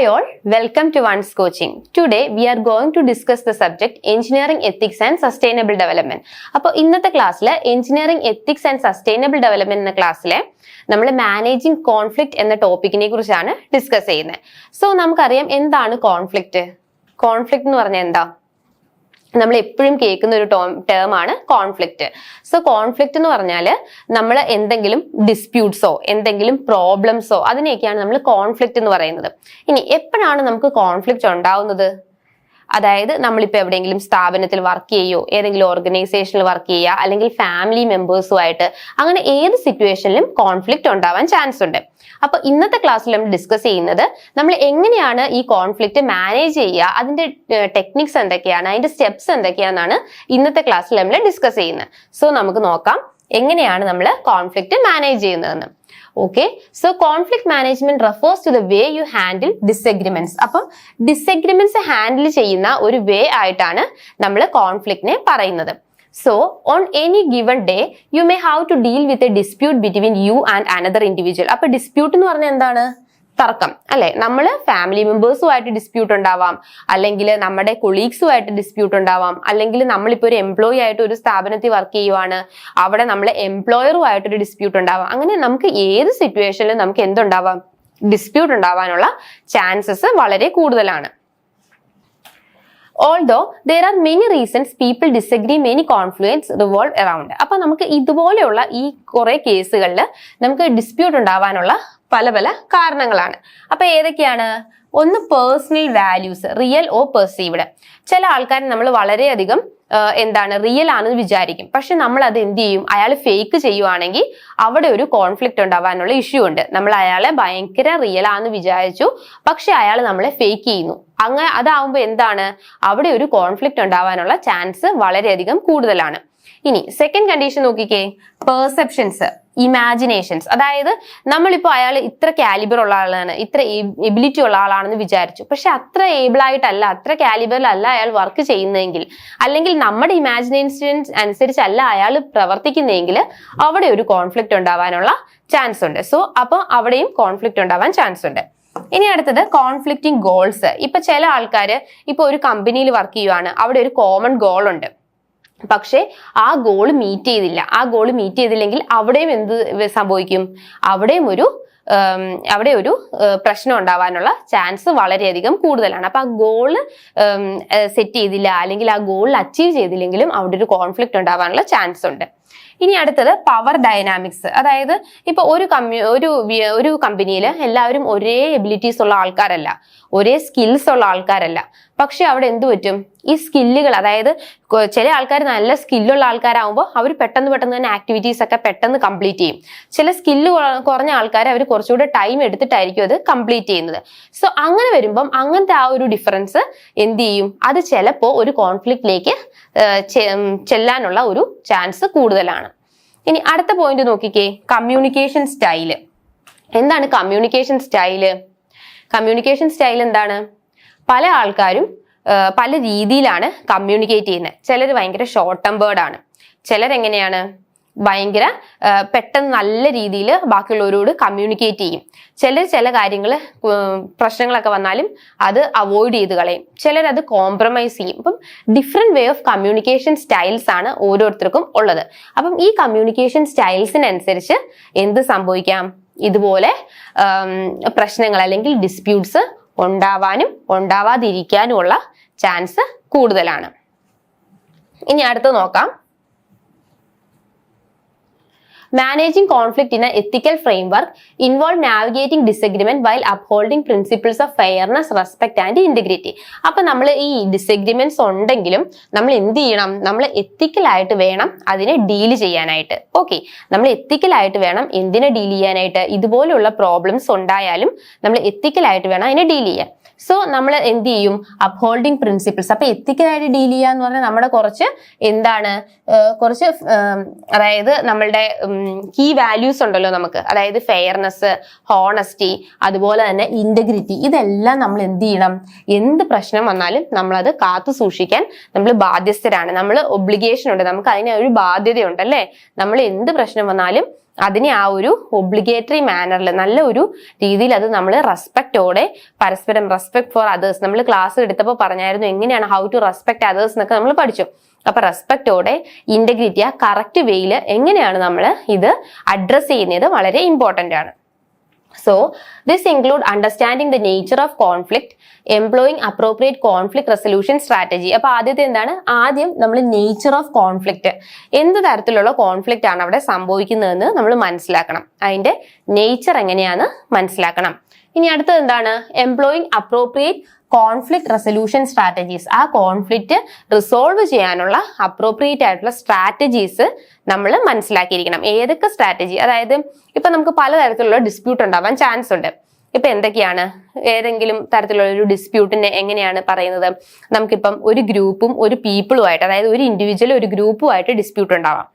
Hi all, welcome to One's Coaching. Today we are going to discuss the subject Engineering Ethics and Sustainable Development. അപ്പോൾ ഇന്നത്തെ ക്ലാസ്സിൽ Engineering Ethics and Sustainable Development എന്ന ക്ലാസ്സിലെ നമ്മൾ managing conflict എന്ന ടോപ്പിക്കിനെ കുറിച്ചാണ് discuss ചെയ്യുന്നത്. സോ നമുക്കറിയാം എന്താണ് കോൺഫ്ലിക്റ്റ്. കോൺഫ്ലിക്റ്റ് എന്ന് പറഞ്ഞാൽ എന്താ? നമ്മൾ എപ്പോഴും കേൾക്കുന്ന ഒരു ടേം ആണ് കോൺഫ്ലിക്റ്റ്. സോ കോൺഫ്ലിക്റ്റ് എന്ന് പറഞ്ഞാൽ നമ്മൾ എന്തെങ്കിലും ഡിസ്പ്യൂട്ട്സോ എന്തെങ്കിലും പ്രോബ്ലംസോ അതിനെയൊക്കെയാണ് നമ്മൾ കോൺഫ്ലിക്റ്റ് എന്ന് പറയുന്നത്. ഇനി എപ്പോഴാണ് നമുക്ക് കോൺഫ്ലിക്റ്റ് ഉണ്ടാവുന്നത്? അതായത് നമ്മളിപ്പോൾ എവിടെയെങ്കിലും സ്ഥാപനത്തിൽ വർക്ക് ചെയ്യോ, ഏതെങ്കിലും ഓർഗനൈസേഷനിൽ വർക്ക് ചെയ്യുക, അല്ലെങ്കിൽ ഫാമിലി മെമ്പേഴ്സുമായിട്ട്, അങ്ങനെ ഏത് സിറ്റുവേഷനിലും കോൺഫ്ലിക്റ്റ് ഉണ്ടാവാൻ ചാൻസ് ഉണ്ട്. അപ്പൊ ഇന്നത്തെ ക്ലാസ്സിൽ നമ്മൾ ഡിസ്കസ് ചെയ്യുന്നത് നമ്മൾ എങ്ങനെയാണ് ഈ കോൺഫ്ലിക്റ്റ് മാനേജ് ചെയ്യുക, അതിന്റെ ടെക്നിക്സ് എന്തൊക്കെയാണ്, അതിന്റെ സ്റ്റെപ്സ് എന്തൊക്കെയാണെന്നാണ് ഇന്നത്തെ ക്ലാസ്സിൽ നമ്മൾ ഡിസ്കസ് ചെയ്യുന്നത്. സോ നമുക്ക് നോക്കാം എങ്ങനെയാണ് നമ്മൾ കോൺഫ്ലിക്റ്റ് മാനേജ് ചെയ്യുന്നതെന്ന്. Okay, so conflict management refers to the way you handle disagreements. അപ്പം disagreements ഹാൻഡിൽ ചെയ്യുന്ന ഒരു വേ ആയിട്ടാണ് നമ്മൾ കോൺഫ്ലിക്റ്റിനെ പറയുന്നത്. So on any given day you may have to deal with a dispute between you and another individual. അപ്പൊ dispute എന്ന് പറഞ്ഞാൽ എന്താണ്? തർക്കം അല്ലെ. നമ്മൾ ഫാമിലി മെമ്പേഴ്സുമായിട്ട് ഡിസ്പ്യൂട്ട് ഉണ്ടാവാം, അല്ലെങ്കിൽ നമ്മുടെ കൊളീഗ്സുമായിട്ട് ഡിസ്പ്യൂട്ട് ഉണ്ടാവാം, അല്ലെങ്കിൽ നമ്മളിപ്പോൾ ഒരു എംപ്ലോയി ആയിട്ട് ഒരു സ്ഥാപനത്തിൽ വർക്ക് ചെയ്യുവാണ്, അവിടെ നമ്മളെ എംപ്ലോയറുമായിട്ടൊരു ഡിസ്പ്യൂട്ട് ഉണ്ടാവാം. അങ്ങനെ നമുക്ക് ഏത് സിറ്റുവേഷനിലും നമുക്ക് എന്തുണ്ടാവാം? ഡിസ്പ്യൂട്ട് ഉണ്ടാവാനുള്ള ചാൻസസ് വളരെ കൂടുതലാണ്. Although there are many reasons people disagree, many conflicts revolve around. അപ്പൊ നമുക്ക് ഇതുപോലെയുള്ള ഈ കുറെ കേസുകളിൽ നമുക്ക് ഡിസ്പ്യൂട്ട് ഉണ്ടാവാനുള്ള പല പല കാരണങ്ങളാണ്. അപ്പൊ ഏതൊക്കെയാണ്? ഒന്ന് personal values, real or perceived. ചില ആൾക്കാർ നമ്മൾ വളരെയധികം റിയൽ ആണെന്ന് വിചാരിക്കും, പക്ഷെ നമ്മൾ അത് എന്ത് ചെയ്യും? അയാൾ ഫേക്ക് ചെയ്യുവാണെങ്കിൽ അവിടെ ഒരു കോൺഫ്ലിക്റ്റ് ഉണ്ടാവാനുള്ള ഇഷ്യൂ ഉണ്ട്. നമ്മൾ അയാളെ ഭയങ്കര റിയൽ ആണെന്ന് വിചാരിച്ചു, പക്ഷെ അയാൾ നമ്മളെ ഫേക്ക് ചെയ്യുന്നു. അങ്ങനെ അതാവുമ്പോൾ എന്താണ്? അവിടെ ഒരു കോൺഫ്ലിക്റ്റ് ഉണ്ടാവാനുള്ള ചാൻസ് വളരെയധികം കൂടുതലാണ്. ഇനി സെക്കൻഡ് കണ്ടീഷൻ നോക്കിക്കേ, പെർസെപ്ഷൻസ്, ഇമാജിനേഷൻസ്. അതായത് നമ്മളിപ്പോ അയാൾ ഇത്ര കാലിബർ ഉള്ള ആളാണ്, ഇത്ര എബിലിറ്റി ഉള്ള ആളാണെന്ന് വിചാരിച്ചു, പക്ഷെ അത്ര ഏബിൾ ആയിട്ടല്ല, അത്ര കാലിബറിലല്ല അയാൾ വർക്ക് ചെയ്യുന്നതെങ്കിൽ, അല്ലെങ്കിൽ നമ്മുടെ ഇമാജിനേഷൻസ് അനുസരിച്ചല്ല അയാൾ പ്രവർത്തിക്കുന്നതെങ്കിൽ അവിടെ ഒരു കോൺഫ്ലിക്റ്റ് ഉണ്ടാവാനുള്ള ചാൻസ് ഉണ്ട്. സോ അപ്പൊ അവിടെയും കോൺഫ്ലിക്റ്റ് ഉണ്ടാവാൻ ചാൻസ് ഉണ്ട്. ഇനി അടുത്തത് കോൺഫ്ലിക്റ്റിംഗ് ഗോൾസ്. ഇപ്പൊ ചില ആൾക്കാർ ഇപ്പൊ ഒരു കമ്പനിയിൽ വർക്ക് ചെയ്യുവാണ്, അവിടെ ഒരു കോമൺ ഗോൾ ഉണ്ട്, പക്ഷെ ആ ഗോൾ മീറ്റ് ചെയ്തില്ലെങ്കിൽ അവിടെയും എന്ത് സംഭവിക്കും? അവിടെയും ഒരു പ്രശ്നം ഉണ്ടാവാനുള്ള ചാൻസ് വളരെയധികം കൂടുതലാണ്. അപ്പൊ ആ ഗോള് സെറ്റ് ചെയ്തില്ല, അല്ലെങ്കിൽ ആ ഗോളിൽ അച്ചീവ് ചെയ്തില്ലെങ്കിലും അവിടെ ഒരു കോൺഫ്ലിക്റ്റ് ഉണ്ടാവാനുള്ള ചാൻസ് ഉണ്ട്. ഇനി അടുത്തത് പവർ ഡൈനാമിക്സ്. അതായത് ഇപ്പൊ ഒരു കമ്പനിയിൽ എല്ലാവരും ഒരേ എബിലിറ്റീസ് ഉള്ള ആൾക്കാരല്ല, ഒരേ സ്കിൽസ് ഉള്ള ആൾക്കാരല്ല. പക്ഷെ അവിടെ എന്ത് പറ്റും? ഈ സ്കില്ലുകൾ, അതായത് ചില ആൾക്കാർ നല്ല സ്കില്ലുള്ള ആൾക്കാരാകുമ്പോൾ അവർ പെട്ടെന്ന് തന്നെ ആക്ടിവിറ്റീസ് ഒക്കെ പെട്ടെന്ന് കംപ്ലീറ്റ് ചെയ്യും. ചില സ്കില്ല് കുറഞ്ഞ ആൾക്കാർ അവർ കുറച്ചുകൂടെ ടൈം എടുത്തിട്ടായിരിക്കും അത് കംപ്ലീറ്റ് ചെയ്യുന്നത്. സോ അങ്ങനെ വരുമ്പം അങ്ങനത്തെ ആ ഒരു ഡിഫറൻസ് എന്ത് ചെയ്യും? അത് ചിലപ്പോൾ ഒരു കോൺഫ്ലിക്റ്റിലേക്ക് ചെല്ലാനുള്ള ഒരു ചാൻസ് കൂടുതലാണ്. ഇനി അടുത്ത പോയിന്റ് നോക്കിക്കേ, കമ്മ്യൂണിക്കേഷൻ സ്റ്റൈല്. എന്താണ് കമ്മ്യൂണിക്കേഷൻ സ്റ്റൈല്? കമ്മ്യൂണിക്കേഷൻ സ്റ്റൈൽ എന്താണ്? പല ആൾക്കാരും പല രീതിയിലാണ് കമ്മ്യൂണിക്കേറ്റ് ചെയ്യുന്നത്. ചിലർ ഭയങ്കര ഷോർട്ട് ടെമ്പേർഡ് ആണ്, ചിലരെങ്ങനെയാണ്? ഭയങ്കര പെട്ടെന്ന് നല്ല രീതിയിൽ ബാക്കിയുള്ളവരോട് കമ്മ്യൂണിക്കേറ്റ് ചെയ്യും. ചില കാര്യങ്ങൾ പ്രശ്നങ്ങളൊക്കെ വന്നാലും അത് അവോയ്ഡ് ചെയ്ത് കളയും. ചിലരത് കോംപ്രമൈസ് ചെയ്യും. അപ്പം different way of communication styles ആണ് ഓരോരുത്തർക്കും ഉള്ളത്. അപ്പം ഈ കമ്മ്യൂണിക്കേഷൻ സ്റ്റൈൽസിനനുസരിച്ച് എന്ത് സംഭവിക്കാം? ഇതുപോലെ പ്രശ്നങ്ങൾ അല്ലെങ്കിൽ ഡിസ്പ്യൂട്ട്സ് ഉണ്ടാവാനും ഉണ്ടാവാതിരിക്കാനുമുള്ള ചാൻസ് കൂടുതലാണ്. ഇനി അടുത്ത് നോക്കാം, managing conflict in an ethical framework involve navigating disagreement while upholding principles of fairness, respect and integrity. അപ്പൊ നമ്മൾ ഈ ഡിസഗ്രിമെന്റ്സ് ഉണ്ടെങ്കിലും നമ്മൾ എന്ത് ചെയ്യണം? നമ്മൾ എത്തിക്കലായിട്ട് വേണം അതിനെ ഡീൽ ചെയ്യാനായിട്ട്. ഓക്കെ, നമ്മൾ എത്തിക്കലായിട്ട് വേണം എന്തിനെ ഡീൽ ചെയ്യാനായിട്ട്? ഇതുപോലെയുള്ള പ്രോബ്ലംസ് ഉണ്ടായാലും നമ്മൾ എത്തിക്കലായിട്ട് വേണം അതിനെ ഡീൽ ചെയ്യാൻ. സോ നമ്മൾ എന്ത് ചെയ്യും? അപ്ഹോൾഡിങ് പ്രിൻസിപ്പിൾസ്. അപ്പൊ എത്തിക്കലായിട്ട് ഡീൽ ചെയ്യുക എന്ന് പറഞ്ഞാൽ നമ്മുടെ കുറച്ച് അതായത് നമ്മളുടെ കീ വാല്യൂസ് ഉണ്ടല്ലോ നമുക്ക്, അതായത് ഫെയർനെസ്, ഹോണസ്റ്റി, അതുപോലെ തന്നെ ഇന്റഗ്രിറ്റി. ഇതെല്ലാം നമ്മൾ എന്ത് ചെയ്യണം? എന്ത് പ്രശ്നം വന്നാലും നമ്മളത് കാത്തു സൂക്ഷിക്കാൻ നമ്മൾ ബാധ്യസ്ഥരാണ്. നമ്മൾ ഒബ്ലിഗേഷൻ ഉണ്ട്, നമുക്ക് അതിന് ഒരു ബാധ്യതയുണ്ട് അല്ലേ? നമ്മൾ എന്ത് പ്രശ്നം വന്നാലും അതിനെ ആ ഒരു ഒബ്ലിഗേറ്ററി മാനറിൽ നല്ല ഒരു രീതിയിൽ അത് നമ്മൾ റെസ്പെക്റ്റോടെ പരസ്പരം റെസ്പെക്ട് ഫോർ അതേഴ്സ്, നമ്മൾ ക്ലാസ് എടുത്തപ്പോൾ പറഞ്ഞായിരുന്നു എങ്ങനെയാണ് ഹൗ ടു റെസ്പെക്ട് അതേഴ്സ് എന്നൊക്കെ നമ്മൾ പഠിച്ചു. അപ്പൊ റെസ്പെക്റ്റോടെ ഇന്റഗ്രിറ്റി ആ കറക്റ്റ് വേയിൽ എങ്ങനെയാണ് നമ്മൾ ഇത് അഡ്രസ് ചെയ്യുന്നത് വളരെ ഇമ്പോർട്ടന്റ് ആണ്. So, this include understanding the nature of conflict, employing appropriate conflict resolution strategy. അപ്പോൾ ആദ്യത്തെ എന്താണ്? ആദ്യം നമ്മൾ നേച്ചർ ഓഫ് കോൺഫ്ലിക്റ്റ്, എന്ത് തരത്തിലുള്ള കോൺഫ്ലിക്റ്റ് ആണ് അവിടെ സംഭവിക്കുന്നതെന്ന് നമ്മൾ മനസ്സിലാക്കണം. അതിന്റെ നേച്ചർ എങ്ങനെയാന്ന് മനസ്സിലാക്കണം. ഇനി അടുത്തത് എന്താണ്? Employing appropriate conflict resolution strategies. ആ കോൺഫ്ലിക്റ്റ് റിസോൾവ് ചെയ്യാനുള്ള അപ്രോപ്രിയേറ്റ് ആയിട്ടുള്ള സ്ട്രാറ്റജീസ് നമ്മൾ മനസ്സിലാക്കിയിരിക്കണം. ഏതൊക്കെ സ്ട്രാറ്റജി? അതായത് ഇപ്പൊ നമുക്ക് പലതരത്തിലുള്ള ഡിസ്പ്യൂട്ട് ഉണ്ടാവാൻ ചാൻസ് ഉണ്ട്. ഇപ്പൊ എന്തൊക്കെയാണ്? ഏതെങ്കിലും തരത്തിലുള്ള ഒരു ഡിസ്പ്യൂട്ടിനെ എങ്ങനെയാണ് പറയുന്നത്? നമുക്കിപ്പം ഒരു ഗ്രൂപ്പും ഒരു പീപ്പിളുമായിട്ട്, അതായത് ഒരു ഇൻഡിവിജ്വലും ഒരു ഗ്രൂപ്പുമായിട്ട് ഡിസ്പ്യൂട്ട് ഉണ്ടാവാം,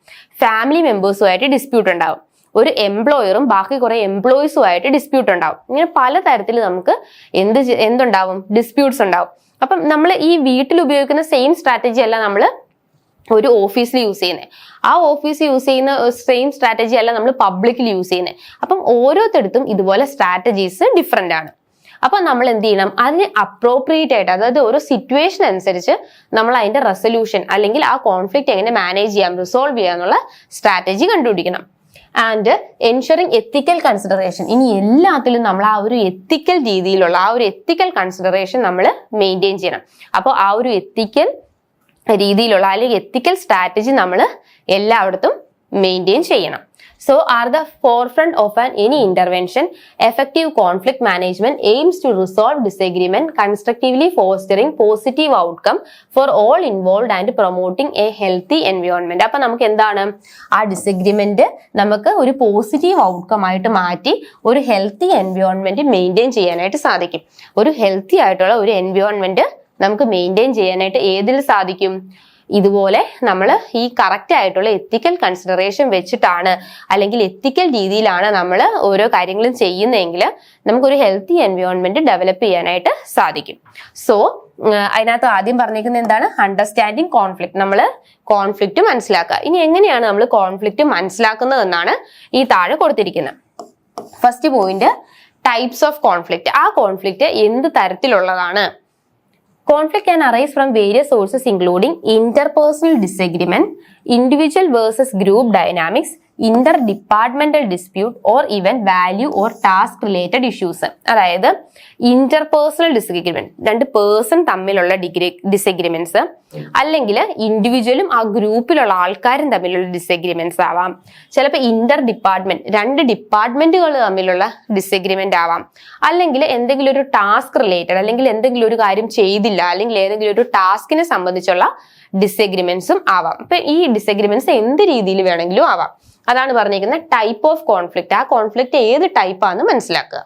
ഫാമിലി മെമ്പേഴ്സുമായിട്ട് ഡിസ്പ്യൂട്ട് ഉണ്ടാവും, ഒരു എംപ്ലോയറും ബാക്കി കുറെ എംപ്ലോയീസുമായിട്ട് ഡിസ്പ്യൂട്ട് ഉണ്ടാവും. ഇങ്ങനെ പലതരത്തിൽ നമുക്ക് എന്തുണ്ടാവും? ഡിസ്പ്യൂട്ട്സ് ഉണ്ടാവും. അപ്പം നമ്മൾ ഈ വീട്ടിൽ ഉപയോഗിക്കുന്ന സെയിം സ്ട്രാറ്റജി അല്ല നമ്മൾ ഒരു ഓഫീസിൽ യൂസ് ചെയ്യുന്നത്. ആ ഓഫീസിൽ യൂസ് ചെയ്യുന്ന സെയിം സ്ട്രാറ്റജി അല്ല നമ്മൾ പബ്ലിക്കിൽ യൂസ് ചെയ്യുന്നത്. അപ്പം ഓരോരുത്തടുത്തും ഇതുപോലെ സ്ട്രാറ്റജീസ് ഡിഫറെന്റ് ആണ്. അപ്പൊ നമ്മൾ എന്ത് ചെയ്യണം? അതിന് അപ്രോപ്രിയേറ്റ് ആയിട്ട്, അതായത് ഓരോ സിറ്റുവേഷൻ അനുസരിച്ച് നമ്മൾ അതിന്റെ റെസൊല്യൂഷൻ അല്ലെങ്കിൽ ആ കോൺഫ്ലിക്റ്റ് എങ്ങനെ മാനേജ് ചെയ്യാം, റിസോൾവ് ചെയ്യാന്നുള്ള സ്ട്രാറ്റജി കണ്ടുപിടിക്കണം. And ensuring ethical consideration. ഇനി എല്ലാത്തിലും നമ്മൾ ആ ഒരു എത്തിക്കൽ രീതിയിലുള്ള ആ ഒരു എത്തിക്കൽ കൺസിഡറേഷൻ നമ്മൾ മെയിൻറ്റെയിൻ ചെയ്യണം. അപ്പോൾ ആ ഒരു എത്തിക്കൽ രീതിയിലുള്ള അല്ലെങ്കിൽ എത്തിക്കൽ സ്ട്രാറ്റജി നമ്മൾ എല്ലായിടത്തും മെയിൻറ്റെയിൻ ചെയ്യണം. So are the forefront of any intervention. Effective conflict management aims to resolve disagreement, constructively fostering positive outcome for all involved and promoting a healthy environment. അപ്പൊ നമുക്ക് എന്താണ്? ആ ഡിസഗ്രിമെന്റ് നമുക്ക് ഒരു പോസിറ്റീവ് ഔട്ട്കം ആയിട്ട് മാറ്റി ഒരു ഹെൽത്തി എൻവയോൺമെന്റ് മെയിൻറ്റെയിൻ ചെയ്യാനായിട്ട് സാധിക്കും. ഒരു ഹെൽത്തി ആയിട്ടുള്ള ഒരു എൻവയോൺമെന്റ് നമുക്ക് മെയിൻറ്റെയിൻ ചെയ്യാനായിട്ട് ഏതിൽ സാധിക്കും? ഇതുപോലെ നമ്മൾ ഈ കറക്റ്റ് ആയിട്ടുള്ള എത്തിക്കൽ കൺസിഡറേഷൻ വെച്ചിട്ടാണ് അല്ലെങ്കിൽ എത്തിക്കൽ രീതിയിലാണ് നമ്മൾ ഓരോ കാര്യങ്ങളും ചെയ്യുന്നതെങ്കിൽ നമുക്കൊരു ഹെൽത്തി എൻവയോൺമെന്റ് ഡെവലപ്പ് ചെയ്യാനായിട്ട് സാധിക്കും. സോ അതിനകത്ത് ആദ്യം പറഞ്ഞിരിക്കുന്നത് എന്താണ്? Understanding conflict. നമ്മൾ കോൺഫ്ലിക്റ്റ് മനസ്സിലാക്കുക. ഇനി എങ്ങനെയാണ് നമ്മൾ കോൺഫ്ലിക്റ്റ് മനസ്സിലാക്കുന്നത് എന്നാണ് ഈ താഴെ കൊടുത്തിരിക്കുന്നത്. First point, types of conflict. ആ കോൺഫ്ലിക്റ്റ് എന്ത് തരത്തിലുള്ളതാണ്? Conflict can arise from various sources including interpersonal disagreement, individual versus group dynamics, interdepartmental dispute or even value or task related issues. അതായത് ഇന്റർപേഴ്സണൽ ഡിസഗ്രിമെന്റ്, രണ്ട് പേഴ്സൺ തമ്മിലുള്ള disagreements, അല്ലെങ്കിൽ ഇൻഡിവിജ്വലും ആ ഗ്രൂപ്പിലുള്ള ആൾക്കാരും തമ്മിലുള്ള ഡിസഗ്രിമെന്റ്സ് ആവാം. ചിലപ്പോൾ ഇന്റർ ഡിപ്പാർട്ട്മെന്റ്, രണ്ട് ഡിപ്പാർട്ട്മെന്റുകൾ തമ്മിലുള്ള ഡിസഗ്രിമെന്റ് ആവാം. അല്ലെങ്കിൽ എന്തെങ്കിലും ഒരു ടാസ്ക് റിലേറ്റഡ്, അല്ലെങ്കിൽ എന്തെങ്കിലും ഒരു കാര്യം ചെയ്തില്ല, അല്ലെങ്കിൽ ഏതെങ്കിലും ഒരു ടാസ്കിനെ സംബന്ധിച്ചുള്ള ഡിസഗ്രിമെന്റ്സും ആവാം. അപ്പൊ ഈ ഡിസഗ്രിമെന്റ്സ് എന്ത് രീതിയിൽ വേണമെങ്കിലും ആവാം. അതാണ് പറഞ്ഞിരിക്കുന്നത് ടൈപ്പ് ഓഫ് കോൺഫ്ലിക്റ്റ്. ആ കോൺഫ്ലിക്റ്റ് ഏത് ടൈപ്പാന്ന് മനസ്സിലാക്കുക.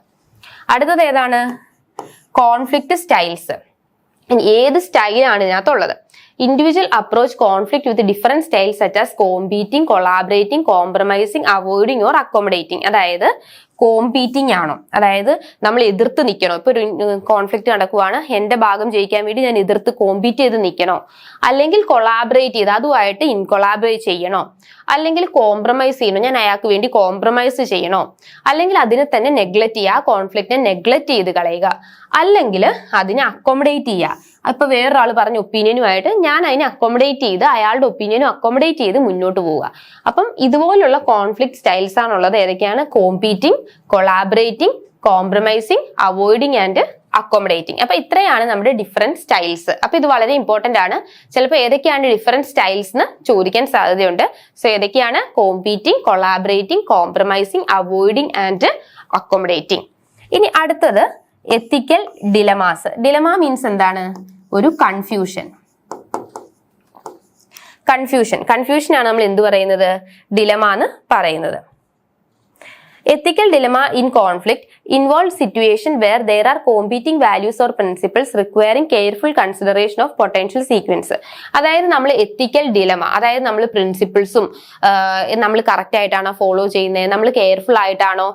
അടുത്തത് ഏതാണ്? Conflict styles. ഏത് സ്റ്റൈലാണ് ഇതിനകത്തുള്ളത്? Individual approach conflict with different styles such as competing, collaborating, compromising, avoiding or accommodating. അതായത് കോമ്പീറ്റിംഗ് ആണോ? അതായത് നമ്മൾ എതിർത്ത് നിൽക്കണോ? ഇപ്പൊ ഒരു കോൺഫ്ലിക്റ്റ് നടക്കുവാണ്, എന്റെ ഭാഗം ജയിക്കാൻ വേണ്ടി ഞാൻ എതിർത്ത് കോമ്പീറ്റ് ചെയ്ത് നിൽക്കണോ? അല്ലെങ്കിൽ കൊളാബറേറ്റ് ചെയ്ത് അതുമായിട്ട് ഇൻകൊളാബറേറ്റ് ചെയ്യണോ? അല്ലെങ്കിൽ കോംപ്രമൈസ് ചെയ്യണോ? ഞാൻ അയാൾക്ക് വേണ്ടി കോംപ്രമൈസ് ചെയ്യണോ? അല്ലെങ്കിൽ അതിനെ തന്നെ നെഗ്ലക്ട് ചെയ്യുക, ആ കോൺഫ്ലിക്റ്റിനെ നെഗ്ലക്ട് ചെയ്ത് കളയുക, അല്ലെങ്കിൽ അതിനെ അക്കോമഡേറ്റ് ചെയ്യുക. ഇപ്പൊ വേറൊരാൾ പറഞ്ഞ ഒപ്പീനിയനുമായിട്ട് ഞാൻ അതിനെ അക്കോമഡേറ്റ് ചെയ്ത് അയാളുടെ ഒപ്പീനിയനും അക്കോമഡേറ്റ് ചെയ്ത് മുന്നോട്ട് പോവുക. അപ്പം ഇതുപോലുള്ള കോൺഫ്ലിക്റ്റ് സ്റ്റൈൽസ് ആണുള്ളത്. ഏതൊക്കെയാണ്? Competing, collaborating, compromising, avoiding and accommodating. അപ്പൊ ഇത്രയാണ് നമ്മുടെ ഡിഫറെന്റ് സ്റ്റൈൽസ്. അപ്പൊ ഇത് വളരെ ഇമ്പോർട്ടന്റ് ആണ്. ചിലപ്പോൾ ഏതൊക്കെയാണ് ഡിഫറെന്റ് സ്റ്റൈൽസ് എന്ന് ചോദിക്കാൻ സാധ്യതയുണ്ട്. സോ ഏതൊക്കെയാണ്? Competing, collaborating, compromising, avoiding and accommodating. ഇനി അടുത്തത് എത്തിക്കൽ ഡിലമാസ്. ഡിലമ മീൻസ് എന്താണ്? ഒരു കൺഫ്യൂഷൻ. കൺഫ്യൂഷനാണ് നമ്മൾ എന്ത് പറയുന്നത്? ഡിലമ എന്ന് പറയുന്നത്. Ethical dilemma in conflict involves situation where there are competing values or principles requiring careful consideration of potential sequence. അതായത് നമ്മൾ എത്തിക്കൽ ഡിലമ, അതായത് നമ്മൾ പ്രിൻസിപ്പിൾസും നമ്മൾ കറക്റ്റ് ആയിട്ടാണോ ഫോളോ ചെയ്യുന്നത്, നമ്മൾ കെയർഫുൾ ആയിട്ടാണോ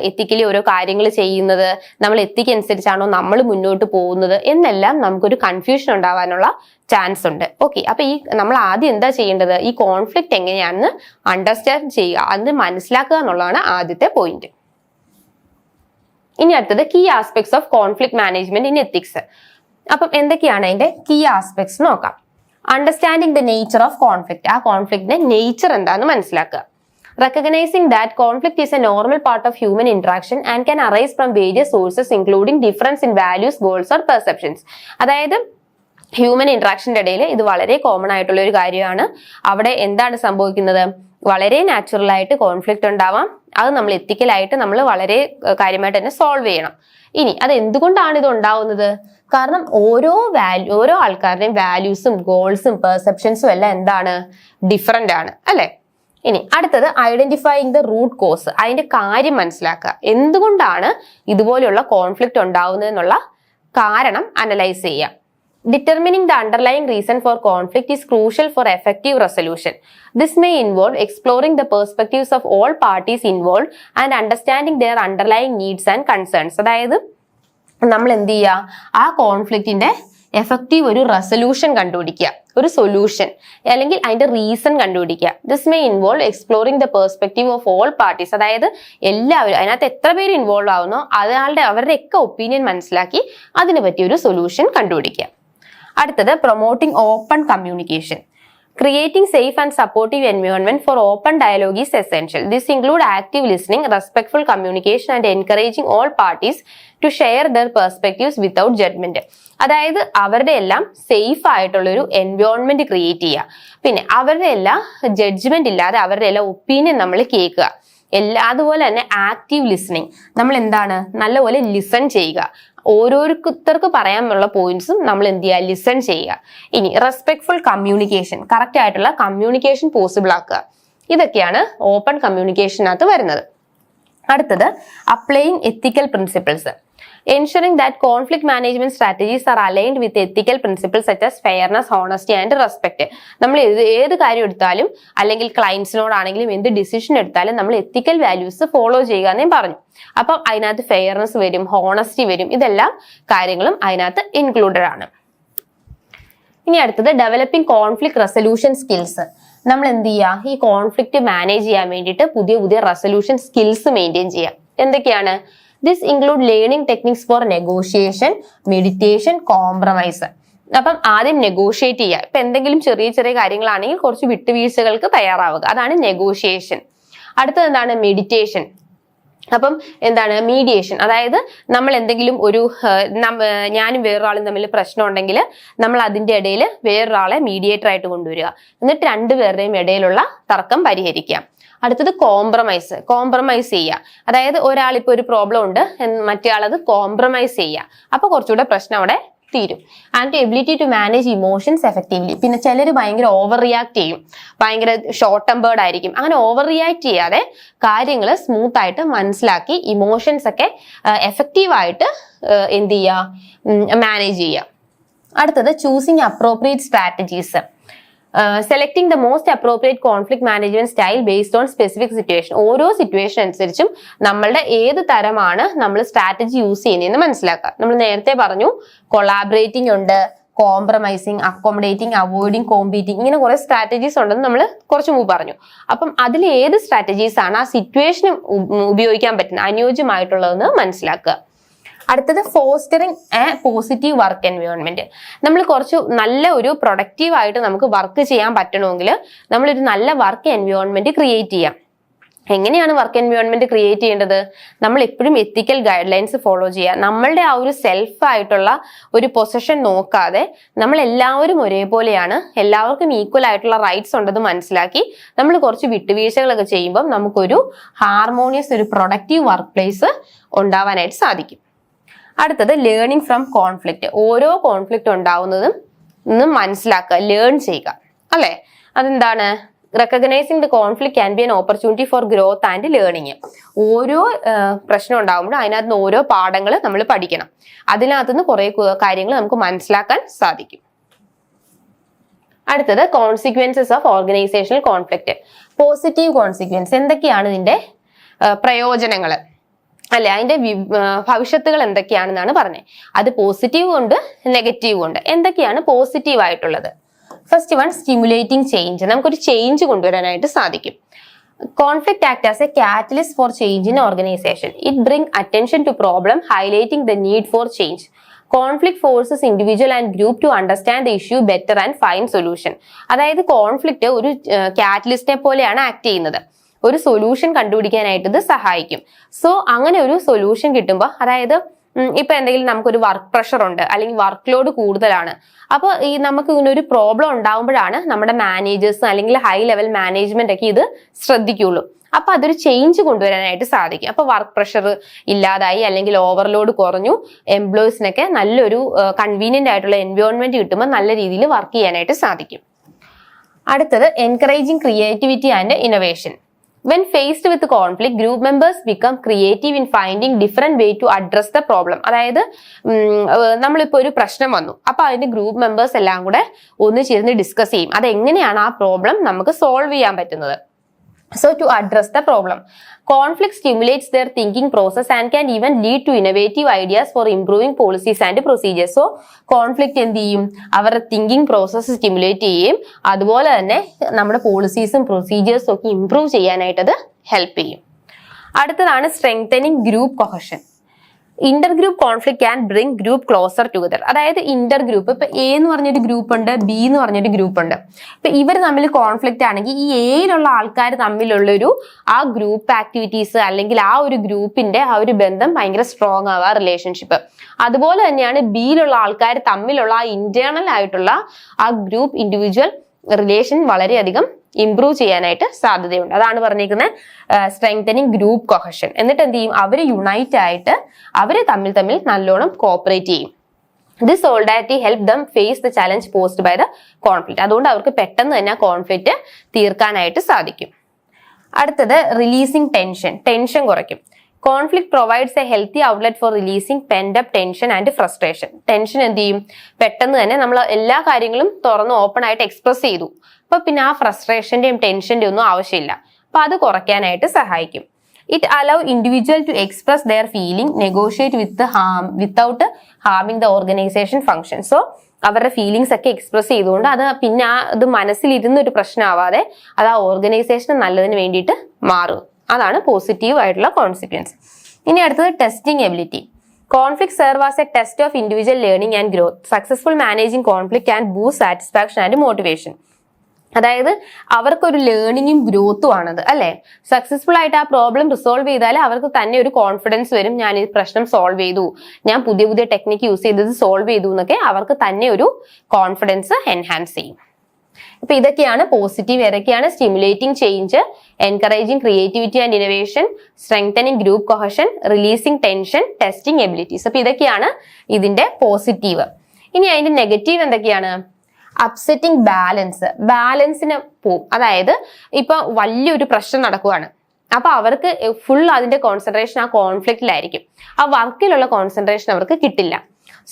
എത്തിക്കലി ഓരോ കാര്യങ്ങൾ ചെയ്യുന്നത്, നമ്മൾ എത്തിക്ക് അനുസരിച്ചാണോ നമ്മൾ മുന്നോട്ട് പോകുന്നത് എന്നെല്ലാം നമുക്കൊരു കൺഫ്യൂഷൻ ഉണ്ടാവാനുള്ള ചാൻസ് ഉണ്ട്. ഓക്കെ, അപ്പൊ ഈ നമ്മൾ ആദ്യം എന്താ ചെയ്യേണ്ടത്, ഈ കോൺഫ്ലിക്റ്റ് എങ്ങനെയാണെന്ന് അണ്ടർസ്റ്റാൻഡ് ചെയ്യുക, അത് മനസ്സിലാക്കുക എന്നുള്ളതാണ് ആദ്യത്തെ പോയിന്റ്. ഇനി അടുത്തത് key aspects of conflict management in ethics. അപ്പം എന്തൊക്കെയാണ് അതിന്റെ കീ ആസ്പെക്ട്സ് നോക്കാം. Understanding the nature of conflict, ആ കോൺഫ്ലിക്റ്റിന്റെ നേച്ചർ എന്താണെന്ന് മനസ്സിലാക്കുക. Recognizing that conflict is a normal part of human interaction and can arise from various sources including difference in values, goals or perceptions. അതായത് human ഇന്ററാക്ഷന്റെ ഇടയിൽ ഇത് വളരെ common ആയിട്ടുള്ള ഒരു കാര്യമാണ്. അവിടെ എന്താണ് സംഭവിക്കുന്നത്, വളരെ നാച്ചുറൽ ആയിട്ട് കോൺഫ്ലിക്റ്റ് ഉണ്ടാവാം. അത് നമ്മൾ എത്തിക്കലായിട്ട് നമ്മൾ വളരെ കാര്യമായിട്ട് തന്നെ സോൾവ് ചെയ്യണം. ഇനി അത് എന്തുകൊണ്ടാണ് ഇത് ഉണ്ടാവുന്നത്? കാരണം ഓരോ ആൾക്കാരുടെയും വാല്യൂസും ഗോൾസും പെർസെപ്ഷൻസും എല്ലാം എന്താണ്, ഡിഫറെന്റ് ആണ് അല്ലെ. ഇനി അടുത്തത് ഐഡന്റിഫൈയിങ് ദ റൂട്ട് കോസ്, അതിന്റെ കാര്യം മനസ്സിലാക്കുക. എന്തുകൊണ്ടാണ് ഇതുപോലെയുള്ള കോൺഫ്ലിക്റ്റ് ഉണ്ടാവുന്നത് എന്നുള്ള കാരണം അനലൈസ് ചെയ്യുക. Determining the underlying reason for conflict is crucial for effective resolution. This may involve exploring the perspectives of all parties involved and understanding their underlying needs and concerns. അതായത് നമ്മൾ എന്ത് ചെയ്യുക, ആ കോൺഫ്ലിക്റ്റിന്റെ എഫക്റ്റീവ് ഒരു റെസൊല്യൂഷൻ കണ്ടുപിടിക്കുക, ഒരു solution അല്ലെങ്കിൽ അതിന്റെ റീസൺ കണ്ടുപിടിക്കുക. This may involve exploring the perspective of all parties, അതായത് എല്ലാവരും അതിനകത്ത് എത്ര പേര് ഇൻവോൾവ് ആവുന്നോ അവരുടെ ഒക്കെ ഒപ്പീനിയൻ മനസ്സിലാക്കി അതിന് പറ്റിയ ഒരു സൊല്യൂഷൻ കണ്ടുപിടിക്കുക. അടുത്തത് promoting open communication. Creating safe and supportive environment for open dialogue is essential. This includes active listening, respectful communication and encouraging all parties to share their perspectives without judgment. അതായത് അവരുടെ എല്ലാം safe ആയിട്ടുള്ളൊരു environment create ചെയ്യുക. പിന്നെ അവരുടെ എല്ലാം judgement ഇല്ലാതെ അവരുടെ എല്ലാം ഒപ്പീനിയൻ നമ്മൾ കേൾക്കുക. അതുപോലെ തന്നെ ആക്റ്റീവ് ലിസണിങ്, നമ്മൾ എന്താണ് നല്ലപോലെ ലിസൺ ചെയ്യുക. ഓരോരുത്തർക്ക് പറയാനുള്ള പോയിന്റ്സും നമ്മൾ എന്ത് ചെയ്യുക, ലിസൺ ചെയ്യുക. ഇനി റെസ്പെക്ട്ഫുൾ കമ്മ്യൂണിക്കേഷൻ, കറക്റ്റ് ആയിട്ടുള്ള കമ്മ്യൂണിക്കേഷൻ പോസിബിൾ ആക്കുക. ഇതൊക്കെയാണ് ഓപ്പൺ കമ്മ്യൂണിക്കേഷനകത്ത് വരുന്നത്. അടുത്തത് applying ethical principles. Ensuring that conflict management strategies are aligned with ethical principles such as fairness, honesty and respect. നമ്മൾ ഏത് കാര്യം എടുത്താലും അല്ലെങ്കിൽ ക്ലയൻസിനോടാണെങ്കിലും എന്ത് ഡിസിഷൻ എടുത്താലും നമ്മൾ എത്തിക്കൽ വാല്യൂസ് ഫോളോ ചെയ്യുക എന്നേ പറഞ്ഞു. അപ്പം അതിനകത്ത് ഫെയർനെസ് വരും, ഹോണസ്റ്റി വരും, ഇതെല്ലാം കാര്യങ്ങളും അതിനകത്ത് ഇൻക്ലൂഡഡ് ആണ്. ഇനി അടുത്തത് ഡെവലപ്പിംഗ് കോൺഫ്ലിക്ട് റെസൊല്യൂഷൻ സ്കിൽസ്. നമ്മൾ എന്ത് ചെയ്യുക, ഈ കോൺഫ്ലിക്റ്റ് മാനേജ് ചെയ്യാൻ വേണ്ടിയിട്ട് പുതിയ റെസൊല്യൂഷൻ സ്കിൽസ് മെയിൻറ്റെയിൻ ചെയ്യുക. എന്തൊക്കെയാണ്? This include learning techniques for negotiation, meditation, compromise. അപ്പം ആദ്യം നെഗോഷിയേറ്റ് ചെയ്യുക. ഇപ്പൊ എന്തെങ്കിലും ചെറിയ കാര്യങ്ങളാണെങ്കിൽ കുറച്ച് വിട്ടുവീഴ്ചകൾക്ക് തയ്യാറാവുക, അതാണ് നെഗോഷിയേഷൻ. അടുത്തത് എന്താണ്? മെഡിറ്റേഷൻ. അപ്പം എന്താണ് മീഡിയേഷൻ? അതായത് നമ്മൾ എന്തെങ്കിലും ഒരു ഞാനും വേറൊരാളും തമ്മിൽ പ്രശ്നം ഉണ്ടെങ്കിൽ നമ്മൾ അതിന്റെ ഇടയിൽ വേറൊരാളെ മീഡിയേറ്റർ ആയിട്ട് കൊണ്ടുവരിക, എന്നിട്ട് രണ്ടുപേരുടെയും ഇടയിലുള്ള തർക്കം പരിഹരിക്കുക. അടുത്തത് കോംപ്രമൈസ് ചെയ്യുക. അതായത് ഒരാളിപ്പോൾ ഒരു പ്രോബ്ലം ഉണ്ട്, മറ്റേ ആളത് കോംപ്രമൈസ് ചെയ്യുക, അപ്പൊ കുറച്ചുകൂടെ പ്രശ്നം അവിടെ തീരും. And ability to manage emotions effectively. പിന്നെ ചിലർ ഭയങ്കര ഓവർ റിയാക്ട് ചെയ്യും, ഭയങ്കര ഷോർട്ട് ടെമ്പേർഡ് ആയിരിക്കും. അങ്ങനെ ഓവർ റിയാക്ട് ചെയ്യാതെ കാര്യങ്ങൾ സ്മൂത്ത് ആയിട്ട് മനസ്സിലാക്കി ഇമോഷൻസ് ഒക്കെ എഫക്റ്റീവായിട്ട് എന്ത് ചെയ്യുക, മാനേജ് ചെയ്യുക. അടുത്തത് choosing appropriate strategies. Selecting the most appropriate conflict management style based on specific situation. ഓരോ സിറ്റുവേഷൻ അനുസരിച്ചും നമ്മളുടെ ഏത് തരമാണ് നമ്മൾ സ്ട്രാറ്റജി യൂസ് ചെയ്യുന്നതെന്ന് മനസ്സിലാക്കുക. നമ്മൾ നേരത്തെ പറഞ്ഞു കൊളാബറേറ്റിംഗ് ഉണ്ട്, കോംപ്രമൈസിങ്, അക്കോമഡേറ്റിംഗ്, അവോയ്ഡിങ്, കോമ്പീറ്റിംഗ്, ഇങ്ങനെ കുറെ സ്ട്രാറ്റജീസ് ഉണ്ടെന്ന് നമ്മൾ കുറച്ച് മുമ്പ് പറഞ്ഞു. അപ്പം അതിൽ ഏത് സ്ട്രാറ്റജീസ് ആണ് ആ സിറ്റുവേഷന് ഉപയോഗിക്കാൻ പറ്റുന്ന അനുയോജ്യമായിട്ടുള്ളതെന്ന് മനസ്സിലാക്കുക. അടുത്തത് fostering A positive work environment. നമ്മൾ കുറച്ച് നല്ല ഒരു പ്രൊഡക്റ്റീവ് ആയിട്ട് നമുക്ക് വർക്ക് ചെയ്യാൻ പറ്റണമെങ്കിൽ നമ്മളൊരു നല്ല വർക്ക് എൻവയോൺമെന്റ് ക്രിയേറ്റ് ചെയ്യാം. എങ്ങനെയാണ് വർക്ക് എൻവയോൺമെന്റ് ക്രിയേറ്റ് ചെയ്യേണ്ടത്? നമ്മൾ എപ്പോഴും എത്തിക്കൽ ഗൈഡ് ലൈൻസ് ഫോളോ ചെയ്യുക. നമ്മളുടെ ആ ഒരു സെൽഫ് ആയിട്ടുള്ള ഒരു പൊസിഷൻ നോക്കാതെ നമ്മൾ എല്ലാവരും ഒരേപോലെയാണ്, എല്ലാവർക്കും ഈക്വൽ ആയിട്ടുള്ള റൈറ്റ്സ് ഉണ്ടെന്ന് മനസ്സിലാക്കി നമ്മൾ കുറച്ച് വിട്ടുവീഴ്ചകളൊക്കെ ചെയ്യുമ്പോൾ നമുക്കൊരു ഹാർമോണിയസ് ഒരു പ്രൊഡക്റ്റീവ് വർക്ക് പ്ലേസ് ഉണ്ടാവാനായിട്ട് സാധിക്കും. അടുത്തത് ലേണിംഗ് ഫ്രം കോൺഫ്ലിക്റ്റ്. ഓരോ കോൺഫ്ലിക്റ്റ് ഉണ്ടാവുന്നതും മനസ്സിലാക്കുക, ലേൺ ചെയ്യുക, അല്ലെ? അതെന്താണ്? Recognising the conflict can be an opportunity for growth and learning. ഓരോ പ്രശ്നം ഉണ്ടാകുമ്പോഴും അതിനകത്ത് നിന്ന് ഓരോ പാഠങ്ങൾ നമ്മൾ പഠിക്കണം. അതിനകത്തുനിന്ന് കുറെ കാര്യങ്ങൾ നമുക്ക് മനസ്സിലാക്കാൻ സാധിക്കും. അടുത്തത് consequences of organisational conflict. Positive consequence എന്തൊക്കെയാണ് ഇതിന്റെ പ്രയോജനങ്ങൾ അല്ലെ, അതിന്റെ ഭവിഷ്യത്തുകൾ എന്തൊക്കെയാണെന്നാണ് പറഞ്ഞത്. അത് പോസിറ്റീവ് ഉണ്ട് നെഗറ്റീവ് ഉണ്ട്. എന്തൊക്കെയാണ് പോസിറ്റീവ് ആയിട്ടുള്ളത്? First one, stimulating change. നമുക്കൊരു ചേഞ്ച് കൊണ്ടുവരാനായിട്ട് സാധിക്കും. Conflict act as a catalyst for change in organisation. It bring attention to problem, highlighting the need for change. Conflict forces individual and group to understand the issue better and find solution. അതായത് conflict ഒരു കാറ്റലിസ്റ്റിനെ പോലെയാണ് act ചെയ്യുന്നത്. ഒരു solution കണ്ടുപിടിക്കാനായിട്ട് ഇത് സഹായിക്കും. So അങ്ങനെ ഒരു സൊല്യൂഷൻ കിട്ടുമ്പോൾ, അതായത് ഇപ്പൊ എന്തെങ്കിലും നമുക്കൊരു വർക്ക് പ്രഷർ ഉണ്ട് അല്ലെങ്കിൽ വർക്ക് ലോഡ് കൂടുതലാണ്, അപ്പോൾ ഈ നമുക്ക് ഇങ്ങനെ ഒരു പ്രോബ്ലം ഉണ്ടാകുമ്പോഴാണ് നമ്മുടെ മാനേജേഴ്സ് അല്ലെങ്കിൽ ഹൈ ലെവൽ മാനേജ്മെന്റ് ഒക്കെ ഇത് ശ്രദ്ധിക്കുള്ളൂ. അപ്പൊ അതൊരു ചേഞ്ച് കൊണ്ടുവരാനായിട്ട് സാധിക്കും. അപ്പൊ വർക്ക് പ്രഷർ ഇല്ലാതായി അല്ലെങ്കിൽ ഓവർലോഡ് കുറഞ്ഞു, എംപ്ലോയീസിനൊക്കെ നല്ലൊരു കൺവീനിയന്റ് ആയിട്ടുള്ള എൻവയോൺമെന്റ് കിട്ടുമ്പോൾ നല്ല രീതിയിൽ വർക്ക് ചെയ്യാനായിട്ട് സാധിക്കും. അടുത്തത് encouraging creativity and innovation. When faced with conflict, group members become creative in finding different way to address the problem. അതായത് നമ്മളിപ്പോൾ ഒരു പ്രശ്നം വന്നു, അപ്പൊ അതിന്റെ ഗ്രൂപ്പ് മെമ്പേഴ്സ് എല്ലാം കൂടെ ഒന്ന് ചേർന്ന് ഡിസ്കസ് ചെയ്യും അതെങ്ങനെയാണ് ആ പ്രോബ്ലം നമുക്ക് സോൾവ് ചെയ്യാൻ പറ്റുന്നത്. So to address the problem, conflict stimulates their thinking process and can even lead to innovative ideas for improving policies and procedures. So conflict എന്ത് ചെയ്യും, അവരുടെ തിങ്കിങ് പ്രോസസ്സ് സ്റ്റിമുലേറ്റ് ചെയ്യും, അതുപോലെ തന്നെ നമ്മുടെ പോളിസീസും പ്രൊസീജിയേഴ്സും ഒക്കെ ഇംപ്രൂവ് ചെയ്യാനായിട്ട് അത് ഹെൽപ്പ് ചെയ്യും. അടുത്തതാണ് strengthening group cohesion. Inter group conflict can bring group closer together. അതായത് ഇന്റർ ഗ്രൂപ്പ്, ഇപ്പൊ എ എന്ന് പറഞ്ഞൊരു ഗ്രൂപ്പ് ഉണ്ട്, ബി എന്ന് പറഞ്ഞൊരു ഗ്രൂപ്പ് ഉണ്ട്. ഇപ്പൊ ഇവർ തമ്മിൽ കോൺഫ്ലിക്റ്റ് ആണെങ്കിൽ ഈ എയിലുള്ള ആൾക്കാർ തമ്മിലുള്ളൊരു ആ ഗ്രൂപ്പ് ആക്ടിവിറ്റീസ് അല്ലെങ്കിൽ ആ ഒരു ഗ്രൂപ്പിന്റെ ആ ഒരു ബന്ധം ഭയങ്കര സ്ട്രോങ് ആവുക, റിലേഷൻഷിപ്പ്. അതുപോലെ തന്നെയാണ് ബിയിലുള്ള ആൾക്കാർ തമ്മിലുള്ള ആ ഇന്റേണൽ ആയിട്ടുള്ള ആ ഗ്രൂപ്പ് ഇൻഡിവിജ്വൽ റിലേഷൻ വളരെയധികം ഇംപ്രൂവ് ചെയ്യാനായിട്ട് സാധ്യതയുണ്ട്. അതാണ് പറഞ്ഞിരിക്കുന്നത് സ്ട്രെങ്തനിങ് ഗ്രൂപ്പ് കൊഹഷൻ. എന്നിട്ട് എന്ത് ചെയ്യും, അവര് യുണൈറ്റ് ആയിട്ട് അവര് തമ്മിൽ നല്ലോണം കോപ്പറേറ്റ് ചെയ്യും. This solidarity help them face the challenge posed by the conflict. അതുകൊണ്ട് അവർക്ക് പെട്ടെന്ന് തന്നെ ആ കോൺഫ്ലിക്റ്റ് തീർക്കാനായിട്ട് സാധിക്കും. അടുത്തത് റിലീസിങ് ടെൻഷൻ കുറയ്ക്കും. Conflict provides a healthy outlet for releasing pent up tension and frustration. Tension എന്ത് ചെയ്യും, പെട്ടെന്ന് തന്നെ നമ്മൾ എല്ലാ കാര്യങ്ങളും തുറന്ന് ഓപ്പൺ ആയിട്ട് എക്സ്പ്രസ് ചെയ്തു, അപ്പൊ പിന്നെ ആ ഫ്രസ്ട്രേഷന്റെയും ടെൻഷന്റെയും ഒന്നും ആവശ്യമില്ല. അപ്പൊ അത് കുറയ്ക്കാനായിട്ട് സഹായിക്കും. It allow individual to express their feeling, negotiate without harming the organisation function. So അവരുടെ ഫീലിങ്സ് ഒക്കെ എക്സ്പ്രസ് ചെയ്തുകൊണ്ട് അത് അത് മനസ്സിലിരുന്ന ഒരു പ്രശ്നമാവാതെ അത് ആ ഓർഗനൈസേഷന് നല്ലതിന് വേണ്ടിയിട്ട് മാറും. അതാണ് പോസിറ്റീവ് ആയിട്ടുള്ള കോൺസിക്വൻസ്. ഇനി അടുത്തത് testing ability. Conflict serve as A test of individual learning and growth. Successful managing conflict and boost satisfaction and motivation. അതായത് അവർക്കൊരു ലേണിങ്ങും ഗ്രോത്തും ആണത് അല്ലെ. സക്സസ്ഫുൾ ആയിട്ട് ആ പ്രോബ്ലം റിസോൾവ് ചെയ്താൽ അവർക്ക് തന്നെ ഒരു കോൺഫിഡൻസ് വരും, ഞാൻ ഈ പ്രശ്നം സോൾവ് ചെയ്തു, ഞാൻ പുതിയ പുതിയ ടെക്നിക്ക് യൂസ് ചെയ്തത് സോൾവ് ചെയ്തു എന്നൊക്കെ അവർക്ക് തന്നെ ഒരു കോൺഫിഡൻസ് എൻഹാൻസ് ചെയ്യും. അപ്പൊ ഇതൊക്കെയാണ് പോസിറ്റീവ്. ഏതൊക്കെയാണ്? Stimulating change, encouraging creativity and innovation, strengthening group cohesion, releasing tension, testing abilities. അപ്പൊ ഇതൊക്കെയാണ് ഇതിന്റെ പോസിറ്റീവ്. ഇനി അതിന്റെ നെഗറ്റീവ് എന്തൊക്കെയാണ്? അപ്സെറ്റിംഗ് ബാലൻസിന് പോവും. അതായത് ഇപ്പൊ വലിയൊരു പ്രശ്നം നടക്കുവാണ്, അപ്പൊ അവർക്ക് ഫുൾ അതിന്റെ കോൺസെൻട്രേഷൻ ആ കോൺഫ്ലിക്റ്റിലായിരിക്കും, ആ വർക്കിലുള്ള കോൺസെൻട്രേഷൻ അവർക്ക് കിട്ടില്ല.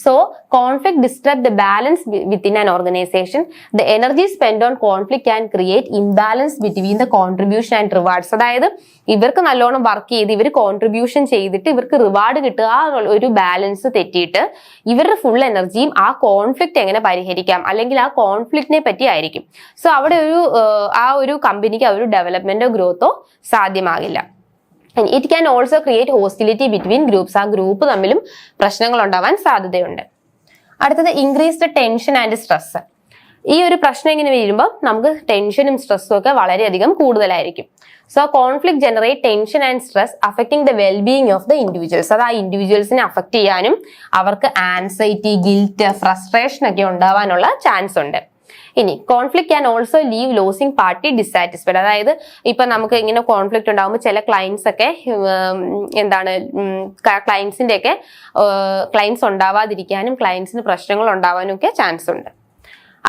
So conflict disrupt the balance within an organization. The energy spent on conflict can create imbalance between the contribution and rewards. അതായത് ഇവർക്ക് നല്ലോണം വർക്ക് ചെയ്ത് ഇവർ കോൺട്രിബ്യൂഷൻ ചെയ്തിട്ട് ഇവർക്ക് റിവാർഡ് കിട്ടുക, ആ ഒരു ബാലൻസ് തെറ്റിയിട്ട് ഇവരുടെ ഫുൾ എനർജിയും ആ കോൺഫ്ലിക്റ്റ് എങ്ങനെ പരിഹരിക്കാം അല്ലെങ്കിൽ ആ കോൺഫ്ലിക്റ്റിനെ പറ്റി ആയിരിക്കും. സോ അവിടെ ആ ഒരു കമ്പനിക്ക് ആ ഒരു ഡെവലപ്മെന്റോ ഗ്രോത്തോ സാധ്യമാകില്ല. It can also create hostility between groups. ആ ഗ്രൂപ്പ് തമ്മിലും പ്രശ്നങ്ങൾ ഉണ്ടാവാൻ സാധ്യതയുണ്ട്. അടുത്തത് ഇൻക്രീസ്ഡ് ടെൻഷൻ ആൻഡ് സ്ട്രെസ്. ഈ ഒരു പ്രശ്നം ഇങ്ങനെ വരുമ്പോൾ നമുക്ക് ടെൻഷനും സ്ട്രെസ്സും ഒക്കെ വളരെയധികം കൂടുതലായിരിക്കും. So conflict generate tension and stress affecting the wellbeing of the individuals. അത് ആ ഇൻഡിവിജ്വൽസിനെ അഫക്ട് ചെയ്യാനും അവർക്ക് ആൻസൈറ്റി, ഗിൽറ്റ്, ഫ്രസ്ട്രേഷൻ ഒക്കെ ഉണ്ടാവാനുള്ള ചാൻസ് ഉണ്ട്. ഇനി conflict can also leave losing party dissatisfied. അതായത് ഇപ്പൊ നമുക്ക് ഇങ്ങനെ കോൺഫ്ലിക്ട് ഉണ്ടാകുമ്പോൾ ചില ക്ലയൻസ് ഒക്കെ ക്ലയൻസിന്റെ ഒക്കെ ക്ലയൻസ് ഉണ്ടാവാതിരിക്കാനും ക്ലയൻസിന് പ്രശ്നങ്ങൾ ഉണ്ടാവാനും ഒക്കെ ചാൻസ് ഉണ്ട്.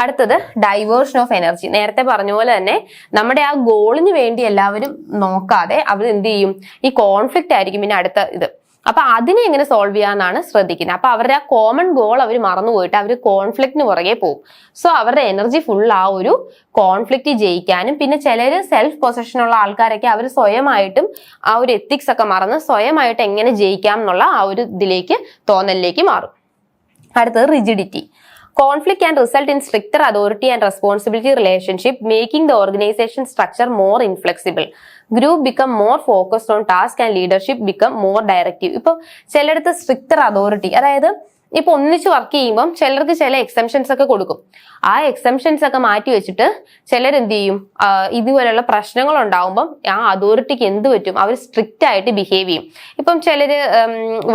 അടുത്തത് ഡൈവേർഷൻ ഓഫ് എനർജി. നേരത്തെ പറഞ്ഞ പോലെ തന്നെ നമ്മുടെ ആ ഗോളിന് വേണ്ടി എല്ലാവരും നോക്കാതെ അവർ എന്ത് ചെയ്യും, ഈ കോൺഫ്ലിക്റ്റ് ആയിരിക്കും പിന്നെ അടുത്ത ഇത്. അപ്പൊ അതിനെ എങ്ങനെ സോൾവ് ചെയ്യാന്നാണ് ശ്രദ്ധിക്കുന്നത്. അപ്പൊ അവരുടെ ആ കോമൺ ഗോൾ അവർ മറന്നുപോയിട്ട് അവർ കോൺഫ്ലിക്റ്റിന് പുറകെ പോകും. സോ അവരുടെ എനർജി ഫുൾ ആ ഒരു കോൺഫ്ലിക്റ്റ് ജയിക്കാനും, പിന്നെ ചിലര് സെൽഫ് പൊസഷൻ ഉള്ള ആൾക്കാരൊക്കെ അവർ സ്വയമായിട്ടും ആ ഒരു എത്തിക്സ് ഒക്കെ മറന്ന് സ്വയമായിട്ട് എങ്ങനെ ജയിക്കാം എന്നുള്ള ആ ഒരു ഇതിലേക്ക് തോന്നലിലേക്ക് മാറും. അടുത്തത് rigidity. Conflict can result in stricter authority and responsibility relationship, making the organization structure more inflexible. Group become more focused on task and leadership become more directive. ഇപ്പൊ ചിലടത്ത് സ്ട്രിക്റ്റർ അതോറിറ്റി, അതായത് ഇപ്പൊ ഒന്നിച്ച് വർക്ക് ചെയ്യുമ്പോൾ ചിലർക്ക് ചില എക്സംഷൻസ് ഒക്കെ കൊടുക്കും. ആ എക്സംഷൻസ് ഒക്കെ മാറ്റി വെച്ചിട്ട് ചിലരെന്ത് ചെയ്യും, ഇതുപോലെയുള്ള പ്രശ്നങ്ങൾ ഉണ്ടാവുമ്പം ആ അതോറിറ്റിക്ക് എന്ത് പറ്റും, അവർ സ്ട്രിക്റ്റ് ആയിട്ട് ബിഹേവ് ചെയ്യും. ഇപ്പം ചിലര്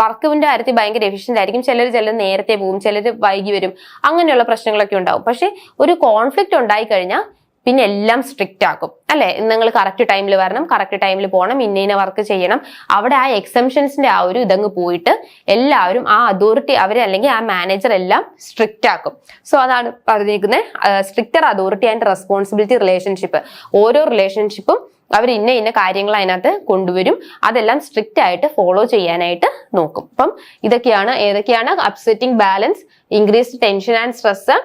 വർക്കിന്റെ കാര്യത്തിൽ ഭയങ്കര എഫിഷ്യന്റ് ആയിരിക്കും, ചിലർ നേരത്തെ പോകും, ചിലർ വൈകി വരും, അങ്ങനെയുള്ള പ്രശ്നങ്ങളൊക്കെ ഉണ്ടാവും. പക്ഷെ ഒരു കോൺഫ്ലിക്റ്റ് ഉണ്ടായി കഴിഞ്ഞാൽ പിന്നെ എല്ലാം സ്ട്രിക്റ്റ് ആക്കും, അല്ലെ? നിങ്ങൾ കറക്റ്റ് ടൈമിൽ വരണം, കറക്റ്റ് ടൈമിൽ പോകണം, ഇന്ന വർക്ക് ചെയ്യണം. അവിടെ ആ എക്സംഷൻസിന്റെ ആ ഒരു ഇതങ്ങ് പോയിട്ട് എല്ലാവരും ആ അതോറിറ്റി അവരെ അല്ലെങ്കിൽ ആ മാനേജർ എല്ലാം സ്ട്രിക്റ്റ് ആക്കും. സോ അതാണ് പറഞ്ഞിരിക്കുന്നത് stricter authority and responsibility relationship. ഓരോ റിലേഷൻഷിപ്പും അവർ ഇന്ന കാര്യങ്ങൾ അതിനകത്ത് കൊണ്ടുവരും, അതെല്ലാം സ്ട്രിക്റ്റ് ആയിട്ട് ഫോളോ ചെയ്യാനായിട്ട് നോക്കും. അപ്പം ഏതൊക്കെയാണ് upsetting balance, increased tension and stress,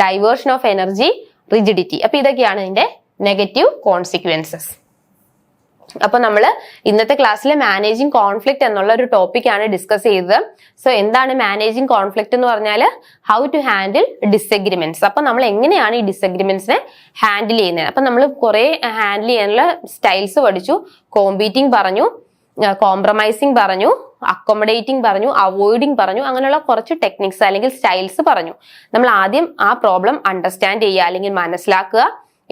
diversion of energy, rigidity. അപ്പൊ ഇതൊക്കെയാണ് ഇതിന്റെ നെഗറ്റീവ് കോൺസിക്വൻസസ്. അപ്പൊ നമ്മൾ ഇന്നത്തെ ക്ലാസ്സിൽ മാനേജിങ് കോൺഫ്ലിക്റ്റ് എന്നുള്ള ഒരു ടോപ്പിക്കാണ് ഡിസ്കസ് ചെയ്തത്. സോ എന്താണ് മാനേജിങ് കോൺഫ്ലിക്റ്റ് എന്ന് പറഞ്ഞാൽ ഹൗ ടു ഹാൻഡിൽ ഡിസഗ്രിമെന്റ്സ്. അപ്പൊ നമ്മൾ എങ്ങനെയാണ് ഈ ഡിസഗ്രിമെന്റ്സിനെ ഹാൻഡിൽ ചെയ്യുന്നത്. അപ്പൊ നമ്മൾ കുറെ ഹാൻഡിൽ ചെയ്യാനുള്ള സ്റ്റൈൽസ് പഠിച്ചു. കോമ്പീറ്റിംഗ് പറഞ്ഞു, കോംപ്രമൈസിങ് പറഞ്ഞു, അക്കോമഡേറ്റിംഗ് പറഞ്ഞു, അവോയ്ഡിങ് പറഞ്ഞു, അങ്ങനെയുള്ള കുറച്ച് ടെക്നിക്സ് അല്ലെങ്കിൽ സ്റ്റൈൽസ് പറഞ്ഞു. നമ്മൾ ആദ്യം ആ പ്രോബ്ലം അണ്ടർസ്റ്റാൻഡ് ചെയ്യുക അല്ലെങ്കിൽ മനസ്സിലാക്കുക,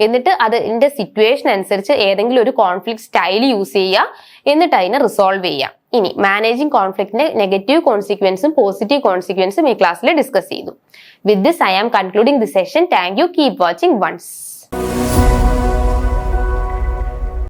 എന്നിട്ട് അതിന്റെ സിറ്റുവേഷൻ അനുസരിച്ച് ഏതെങ്കിലും ഒരു കോൺഫ്ലിക്റ്റ് സ്റ്റൈൽ യൂസ് ചെയ്യുക, എന്നിട്ട് അതിനെ റിസോൾവ് ചെയ്യുക. ഇനി മാനേജിംഗ് കോൺഫ്ലിക്റ്റിന്റെ നെഗറ്റീവ് കോൺസിക്വൻസും പോസിറ്റീവ് കോൺസിക്വൻസും ഈ ക്ലാസ്സിൽ ഡിസ്കസ് ചെയ്തു. With this I am concluding the session. Thank you. Keep watching once.